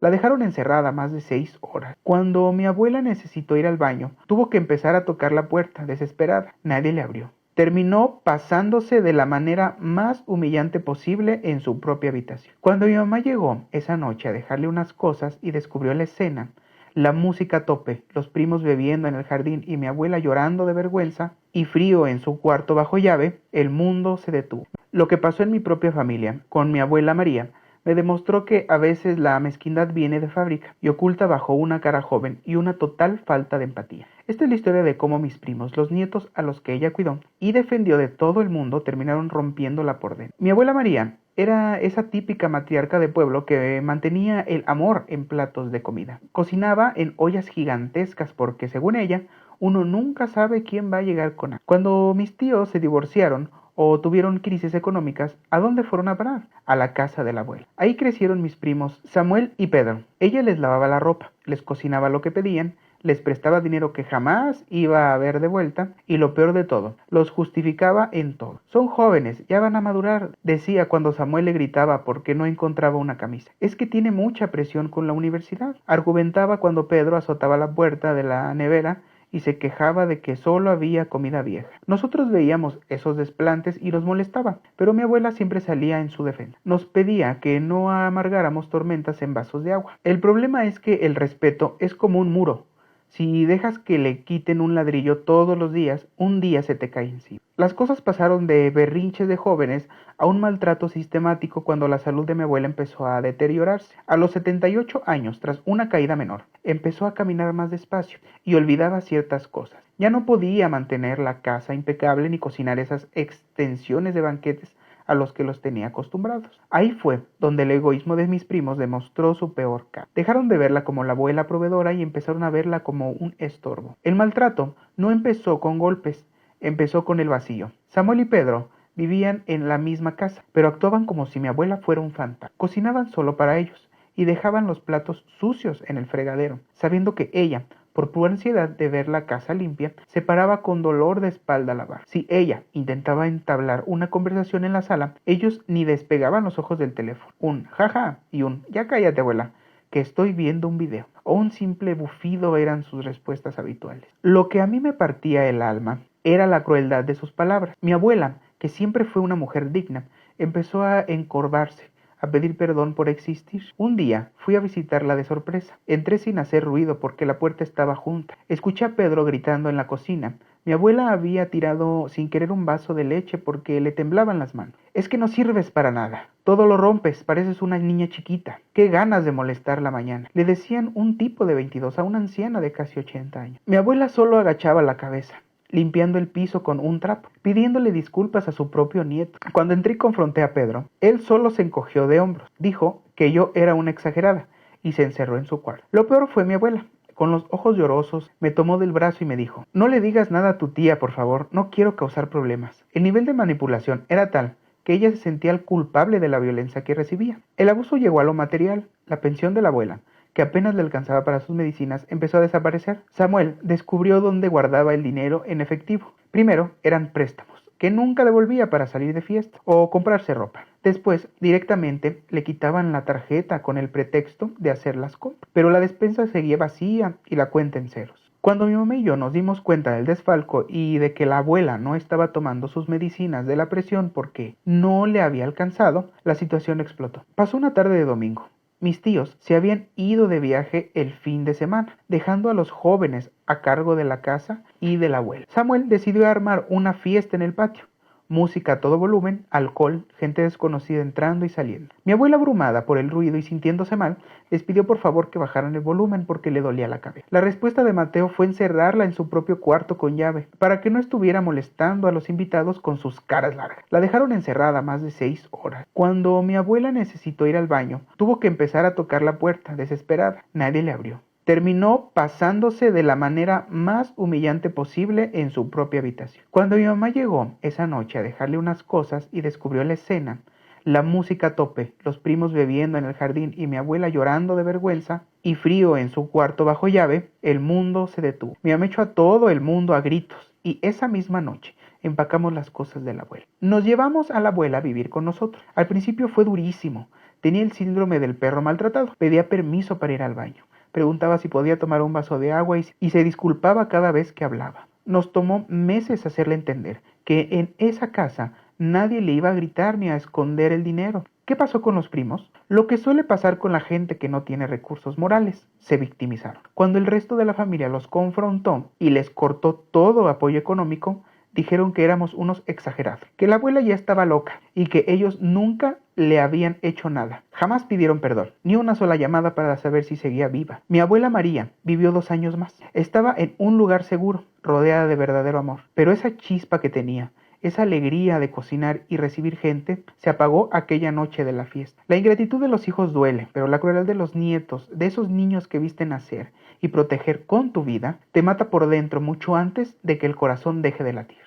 La dejaron encerrada más de 6 horas. Cuando mi abuela necesitó ir al baño, tuvo que empezar a tocar la puerta, desesperada. Nadie le abrió. Terminó pasándose de la manera más humillante posible en su propia habitación. Cuando mi mamá llegó esa noche a dejarle unas cosas y descubrió la escena, la música a tope, los primos bebiendo en el jardín y mi abuela llorando de vergüenza y frío en su cuarto bajo llave, el mundo se detuvo. Lo que pasó en mi propia familia, con mi abuela María, me demostró que a veces la mezquindad viene de fábrica y oculta bajo una cara joven y una total falta de empatía. Esta es la historia de cómo mis primos, los nietos a los que ella cuidó y defendió de todo el mundo, terminaron rompiéndola por dentro. Mi abuela María era esa típica matriarca de pueblo que mantenía el amor en platos de comida. Cocinaba en ollas gigantescas porque, según ella, uno nunca sabe quién va a llegar con algo. Cuando mis tíos se divorciaron o tuvieron crisis económicas, ¿a dónde fueron a parar? A la casa de la abuela. Ahí crecieron mis primos Samuel y Pedro. Ella les lavaba la ropa, les cocinaba lo que pedían, les prestaba dinero que jamás iba a ver de vuelta y lo peor de todo, los justificaba en todo. Son jóvenes, ya van a madurar, decía cuando Samuel le gritaba porque no encontraba una camisa. Es que tiene mucha presión con la universidad. Argumentaba cuando Pedro azotaba la puerta de la nevera y se quejaba de que solo había comida vieja. Nosotros veíamos esos desplantes y nos molestaba, pero mi abuela siempre salía en su defensa. Nos pedía que no amargáramos tormentas en vasos de agua. El problema es que el respeto es como un muro. Si dejas que le quiten un ladrillo todos los días, un día se te cae encima. Las cosas pasaron de berrinches de jóvenes a un maltrato sistemático cuando la salud de mi abuela empezó a deteriorarse. A los 78 años, tras una caída menor, empezó a caminar más despacio y olvidaba ciertas cosas. Ya no podía mantener la casa impecable ni cocinar esas extensiones de banquetes a los que los tenía acostumbrados. Ahí fue donde el egoísmo de mis primos demostró su peor cara. Dejaron de verla como la abuela proveedora y empezaron a verla como un estorbo. El maltrato no empezó con golpes, empezó con el vacío. Samuel y Pedro vivían en la misma casa, pero actuaban como si mi abuela fuera un fantasma. Cocinaban solo para ellos y dejaban los platos sucios en el fregadero, sabiendo que ella, por pura ansiedad de ver la casa limpia, se paraba con dolor de espalda a lavar. Si ella intentaba entablar una conversación en la sala, ellos ni despegaban los ojos del teléfono. Un jaja y un ya cállate abuela, que estoy viendo un video, o un simple bufido eran sus respuestas habituales. Lo que a mí me partía el alma era la crueldad de sus palabras. Mi abuela, que siempre fue una mujer digna, empezó a encorvarse, a pedir perdón por existir. Un día fui a visitarla de sorpresa. Entré sin hacer ruido porque la puerta estaba junta. Escuché a Pedro gritando en la cocina. Mi abuela había tirado sin querer un vaso de leche porque le temblaban las manos. Es que no sirves para nada. Todo lo rompes, pareces una niña chiquita. Qué ganas de molestarla mañana. Le decían un tipo de 22 a una anciana de casi 80 años. Mi abuela solo agachaba la cabeza, limpiando el piso con un trapo, pidiéndole disculpas a su propio nieto. Cuando entré y confronté a Pedro, él solo se encogió de hombros, dijo que yo era una exagerada y se encerró en su cuarto. Lo peor fue mi abuela. Con los ojos llorosos, me tomó del brazo y me dijo: no le digas nada a tu tía, por favor, no quiero causar problemas. El nivel de manipulación era tal que ella se sentía el culpable de la violencia que recibía. El abuso llegó a lo material. La pensión de la abuela, que apenas le alcanzaba para sus medicinas, empezó a desaparecer. Samuel descubrió dónde guardaba el dinero en efectivo. Primero eran préstamos, que nunca devolvía para salir de fiesta o comprarse ropa. Después, directamente, le quitaban la tarjeta con el pretexto de hacer las compras. Pero la despensa seguía vacía y la cuenta en ceros. Cuando mi mamá y yo nos dimos cuenta del desfalco y de que la abuela no estaba tomando sus medicinas de la presión porque no le había alcanzado, la situación explotó. Pasó una tarde de domingo. Mis tíos se habían ido de viaje el fin de semana, dejando a los jóvenes a cargo de la casa y de la abuela. Samuel decidió armar una fiesta en el patio. Música a todo volumen, alcohol, gente desconocida entrando y saliendo. Mi abuela, abrumada por el ruido y sintiéndose mal, les pidió por favor que bajaran el volumen porque le dolía la cabeza. La respuesta de Mateo fue encerrarla en su propio cuarto con llave, para que no estuviera molestando a los invitados con sus caras largas. La dejaron encerrada más de 6 horas. Cuando mi abuela necesitó ir al baño, tuvo que empezar a tocar la puerta, desesperada. Nadie le abrió. Terminó pasándose de la manera más humillante posible en su propia habitación. Cuando mi mamá llegó esa noche a dejarle unas cosas y descubrió la escena, la música a tope, los primos bebiendo en el jardín y mi abuela llorando de vergüenza y frío en su cuarto bajo llave, el mundo se detuvo. Mi mamá echó a todo el mundo a gritos y esa misma noche empacamos las cosas de la abuela. Nos llevamos a la abuela a vivir con nosotros. Al principio fue durísimo. Tenía el síndrome del perro maltratado. Pedía permiso para ir al baño. Preguntaba si podía tomar un vaso de agua y se disculpaba cada vez que hablaba. Nos tomó meses hacerle entender que en esa casa nadie le iba a gritar ni a esconder el dinero. ¿Qué pasó con los primos? Lo que suele pasar con la gente que no tiene recursos morales. Se victimizaron. Cuando el resto de la familia los confrontó y les cortó todo apoyo económico, dijeron que éramos unos exagerados, que la abuela ya estaba loca y que ellos nunca le habían hecho nada. Jamás pidieron perdón, ni una sola llamada para saber si seguía viva. Mi abuela María vivió 2 años más. Estaba en un lugar seguro, rodeada de verdadero amor, pero esa chispa que tenía, esa alegría de cocinar y recibir gente, se apagó aquella noche de la fiesta. La ingratitud de los hijos duele, pero la crueldad de los nietos, de esos niños que viste nacer y proteger con tu vida, te mata por dentro mucho antes de que el corazón deje de latir.